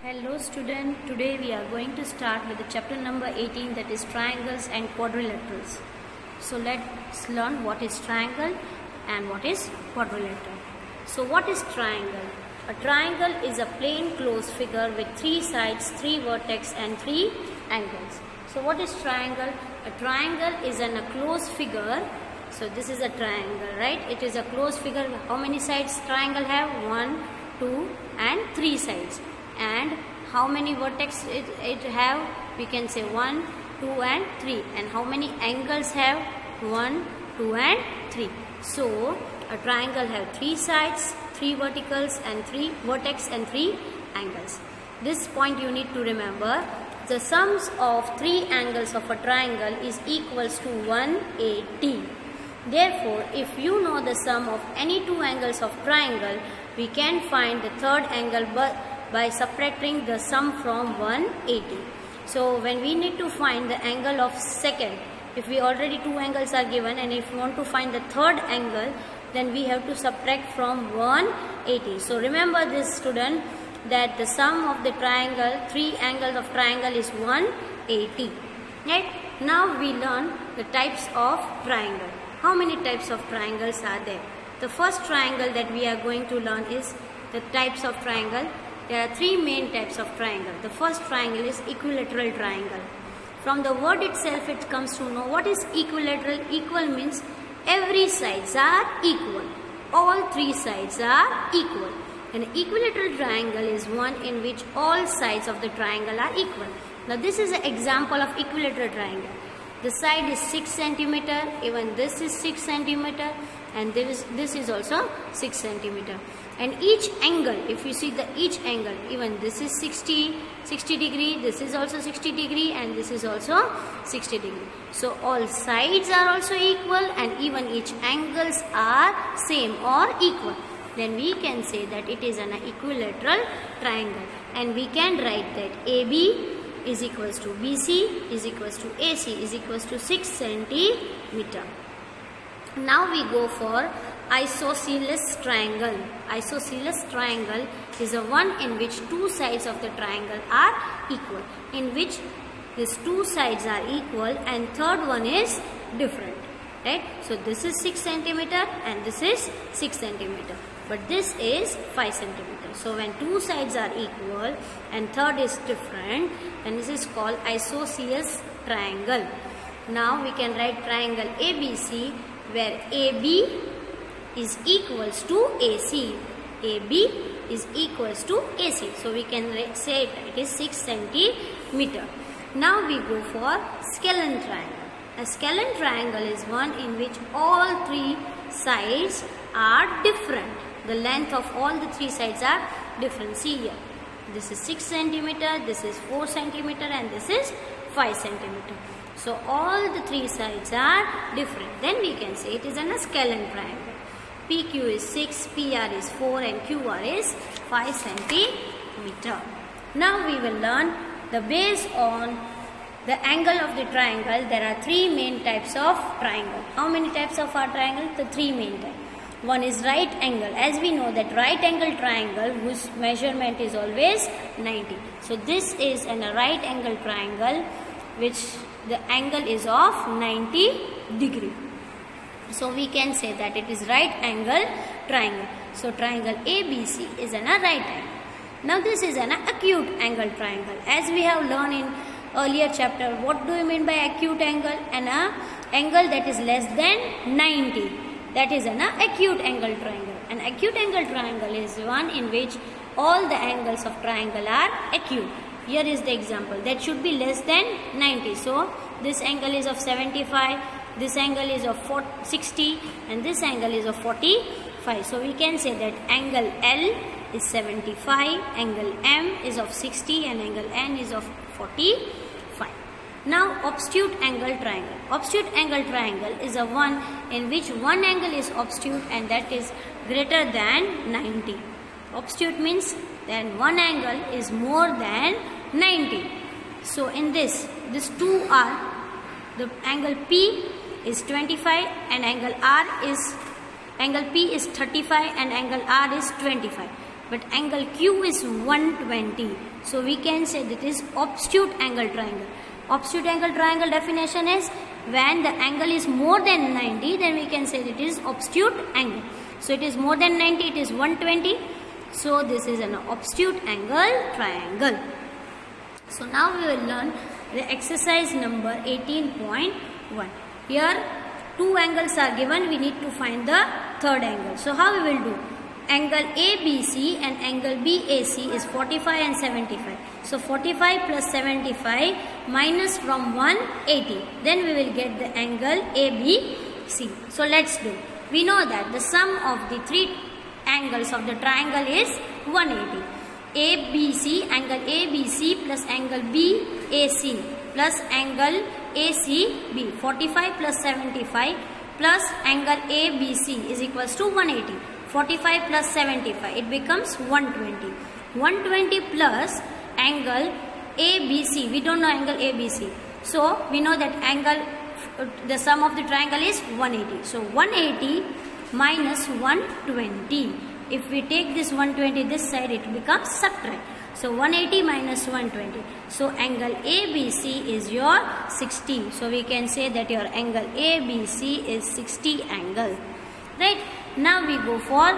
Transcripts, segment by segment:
Hello student, today we are going to start with the chapter number 18, that is triangles and quadrilaterals. So let's learn what is triangle and what is quadrilateral. So what is triangle? A triangle is a plain closed figure with 3 sides, 3 vertex and 3 angles. So what is triangle? A triangle is a closed figure. So this is a triangle, right? It is a closed figure. How many sides triangle have? 1, 2 and 3 sides. And how many vertex it have? We can say 1, 2 and 3. And how many angles have? 1, 2 and 3. So a triangle have 3 sides, 3 verticals and 3 vertex and 3 angles. This point you need to remember. The sums of 3 angles of a triangle is equals to 180. Therefore, if you know the sum of any 2 angles of triangle, we can find the third angle by subtracting the sum from 180. So when we need to find the angle of second, if we already 2 angles are given, and if we want to find the third angle, then we have to subtract from 180. So remember this, student, that the sum of the triangle, 3 angles of triangle is 180. Right? Now we learn the types of triangle. How many types of triangles are there? The first triangle that we are going to learn is the types of triangle. There are 3 main types of triangle. The first triangle is equilateral triangle. From the word itself, it comes to know what is equilateral. Equal means every sides are equal. All 3 sides are equal. An equilateral triangle is one in which all sides of the triangle are equal. Now this is an example of equilateral triangle. The side is 6 cm, even this is 6 cm, and this is also 6 cm. And each angle, if you see each angle, even this is 60 degree, this is also 60 degree, and this is also 60 degree. So all sides are also equal, and even each angles are same or equal. Then we can say that it is an equilateral triangle, and we can write that AB is equals to BC is equals to AC is equals to 6 centimeter. Now we go for isosceles triangle. Isosceles triangle is a one in which 2 sides of the triangle are equal, in which these 2 sides are equal and third one is different. Right? So this is 6 centimeter and this is 6 centimeter. But this is 5 centimeter. So when 2 sides are equal and third is different, then this is called isosceles triangle. Now we can write triangle ABC, where AB is equals to AC. AB is equals to AC. So we can say it is 6 centimeter. Now we go for scalene triangle. A scalene triangle is one in which all 3 sides are different. The length of all the 3 sides are different. See here. This is 6 centimeter, this is 4 centimeter, and this is 5 centimeter. So all the 3 sides are different. Then we can say it is a scalene triangle. PQ is 6, PR is 4, and QR is 5 centimeter. Now we will learn the base on the angle of the triangle. There are 3 main types of triangle. How many types of our triangle? The 3 main types. One is right angle. As we know that right angle triangle whose measurement is always 90. So this is a right angle triangle which the angle is of 90 degree. So we can say that it is right angle triangle. So triangle ABC is a right angle. Now this is an acute angle triangle. As we have learned in earlier chapter, what do you mean by acute angle? An angle that is less than 90. That is an acute angle triangle. An acute angle triangle is one in which all the angles of triangle are acute. Here is the example. That should be less than 90. So this angle is of 75, this angle is of 60, and this angle is of 45. So we can say that angle L is 75, angle M is of 60, and angle N is of 45. Now obtuse angle triangle. Obtuse angle triangle is a one in which one angle is obtuse and that is greater than 90. Obtuse means then one angle is more than 90. So in these 2 are, the angle P is 25 and angle P is 35 and angle R is 25. But angle Q is 120. So we can say that is obtuse angle triangle. Obtuse angle triangle definition is when the angle is more than 90, then we can say that it is obtuse angle. So it is more than 90, it is 120. So this is an obtuse angle triangle. So now we will learn the exercise number 18.1. Here two angles are given, we need to find the third angle. So how we will do? Angle ABC and angle BAC is 45 and 75. So 45 plus 75 minus from 180. Then we will get the angle ABC. So let's do. We know that the sum of the three angles of the triangle is 180. ABC, angle ABC plus angle BAC plus angle ACB. 45 plus 75 plus angle ABC is equals to 180. 45 plus 75, it becomes 120. 120 plus angle ABC, we don't know angle ABC. So we know that angle, the sum of the triangle is 180. So 180 minus 120. If we take this 120 this side, it becomes subtract. So 180 minus 120. So angle ABC is your 60. So we can say that your angle ABC is 60 angle. Right? Now we go for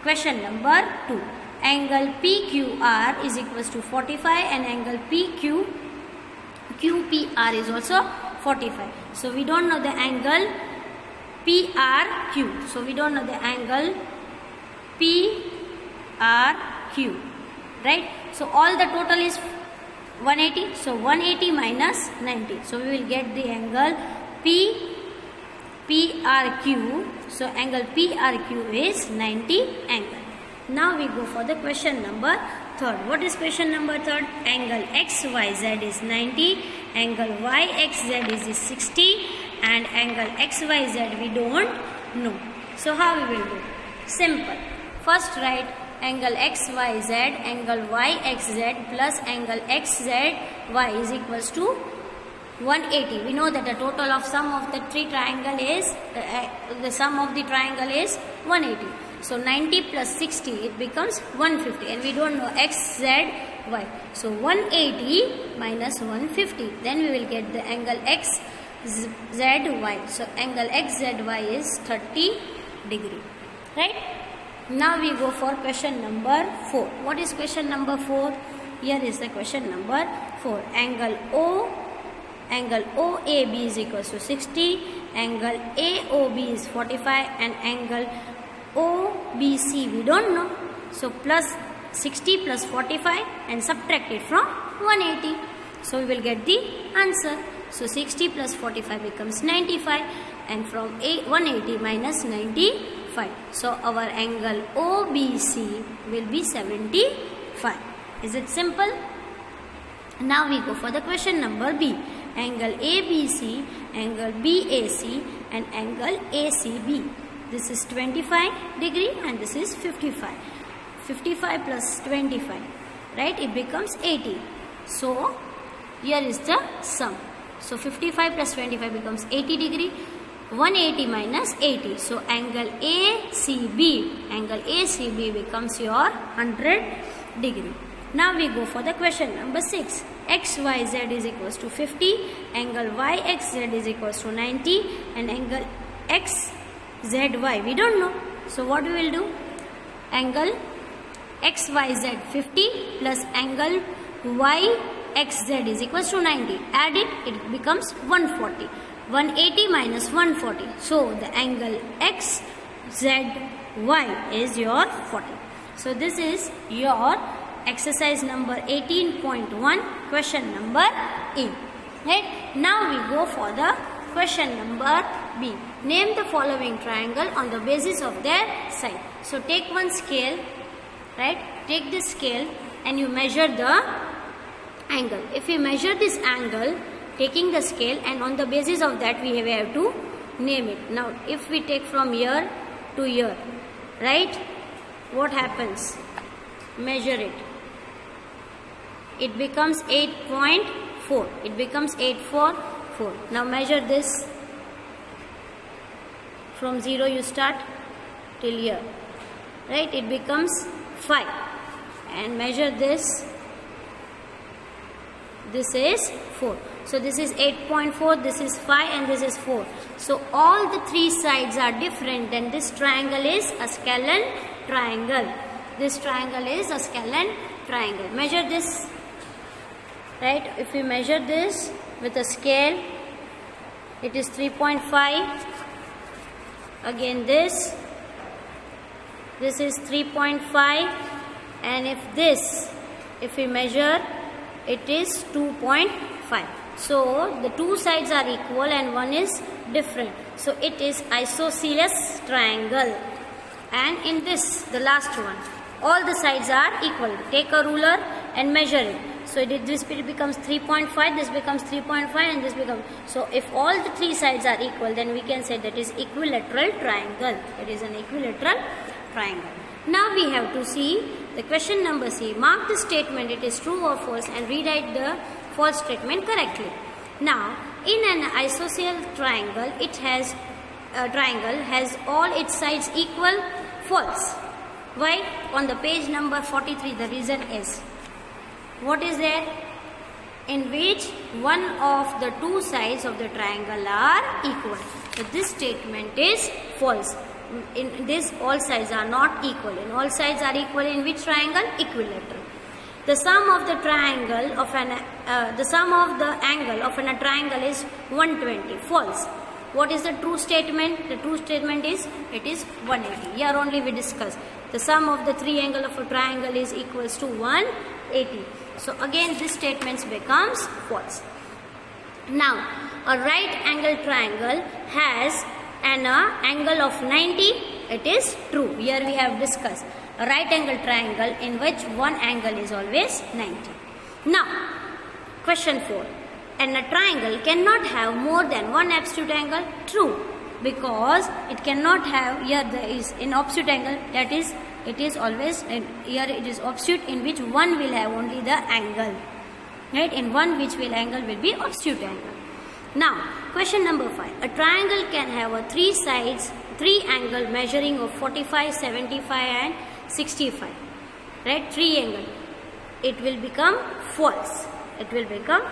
question number 2. Angle PQR is equals to 45 and angle QPR is also 45. So we don't know the angle PRQ. So we don't know the angle PRQ. Right? So all the total is 180. So 180 minus 90. So we will get the angle PRQ. So angle PRQ is 90 angle. Now we go for the question number 3. What is question number 3? Angle XYZ is 90, angle YXZ is 60 and angle XYZ we don't know. So how we will do? Simple. First write angle XYZ, angle YXZ plus angle XZY is equals to 180. We know that the total of sum of the three triangle is the sum of the triangle is 180. So 90 plus 60 it becomes 150 and we don't know XZY. So 180 minus 150. Then we will get the angle XZY. So angle XZY is 30 degree. Right? Now we go for question number 4. What is question number 4? Here is the question number 4. Angle OAB is equals to 60, angle AOB is 45 and angle OBC we don't know. So plus 60 plus 45 and subtract it from 180. So we will get the answer. So 60 plus 45 becomes 95 and from 180 minus 95. So our angle OBC will be 75. Is it simple? Now we go for the question number B. Angle ABC, angle BAC and angle ACB. This is 25 degree and this is 55. 55 plus 25, right? It becomes 80. So here is the sum. So 55 plus 25 becomes 80 degree. 180 minus 80. So angle ACB becomes your 100 degree. Now we go for the question number 6. XYZ is equals to 50, angle YXZ is equals to 90 and angle XZY we don't know. So what we will do? Angle XYZ 50 plus angle YXZ is equals to 90. Add it, it becomes 140. 180 minus 140. So the angle XZY is your 40. So this is your exercise number 18.1, question number A. Right? Now we go for the question number B. Name the following triangle on the basis of their side. So take one scale, right? Take this scale and you measure the angle. If we measure this angle, taking the scale, and on the basis of that we have to name it. Now if we take from here to here, right? What happens? Measure it. It becomes 8.4. It becomes 844. Now measure this. From 0 you start till here. Right? It becomes 5. and measure this. This is 4. So this is 8.4, this is 5 and this is 4. So all the three sides are different, then this triangle is a scalene triangle. This triangle is a scalene triangle. Measure this, right? If we measure this with a scale, it is 3.5. Again this is 3.5, and if we measure, it is 2.5. So the two sides are equal and one is different. So it is isosceles triangle. And in this, the last one, all the sides are equal. Take a ruler and measure it. So this becomes 3.5, this becomes 3.5, and this becomes. So if all the three sides are equal, then we can say that is equilateral triangle. It is an equilateral triangle. Now we have to see the question number C. Mark the statement, it is true or false, and rewrite the false statement correctly. Now, in an isosceles triangle, triangle has all its sides equal. False. Why? On the page number 43, the reason is, what is there? In which one of the two sides of the triangle are equal. So this statement is false. In this, all sides are not equal. In all sides are equal in which triangle? Equilateral. The sum of the triangle of the sum of the angle of a triangle is 120. False. What is the true statement? The true statement is, it is 180. Here only we discuss. The sum of the three angles of a triangle is equals to 180. So again this statement becomes false. Now a right angle triangle has an angle of 90. It is true. Here we have discussed a right angle triangle in which one angle is always 90. Now question 4. And a triangle cannot have more than one absolute angle. True, because it cannot have, here there is an opposite angle, that is, it is always, here it is opposite in which one will have only the angle, right? In one which will angle will be opposite angle. Now question number 5. A triangle can have a three sides, three angle measuring of 45, 75 and 65, right? Three angle. It will become false. It will become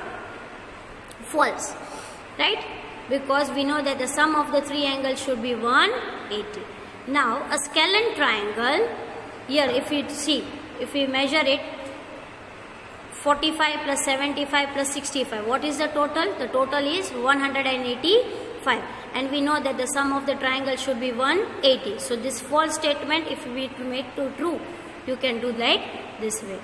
false, right? Because we know that the sum of the three angles should be 180. Now a scalene triangle, here if you see, if we measure it, 45 plus 75 plus 65, what is the total? The total is 185, and we know that the sum of the triangle should be 180. So this false statement, if we make to true, you can do like this way.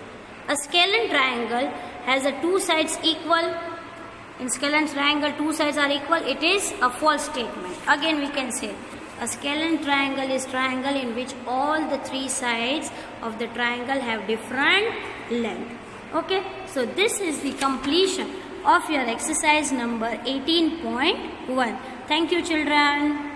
A scalene triangle has a two sides equal. In scalene triangle, two sides are equal. It is a false statement. Again we can say, a scalene triangle is triangle in which all the three sides of the triangle have different length. Okay, so this is the completion of your exercise number 18.1. Thank you children.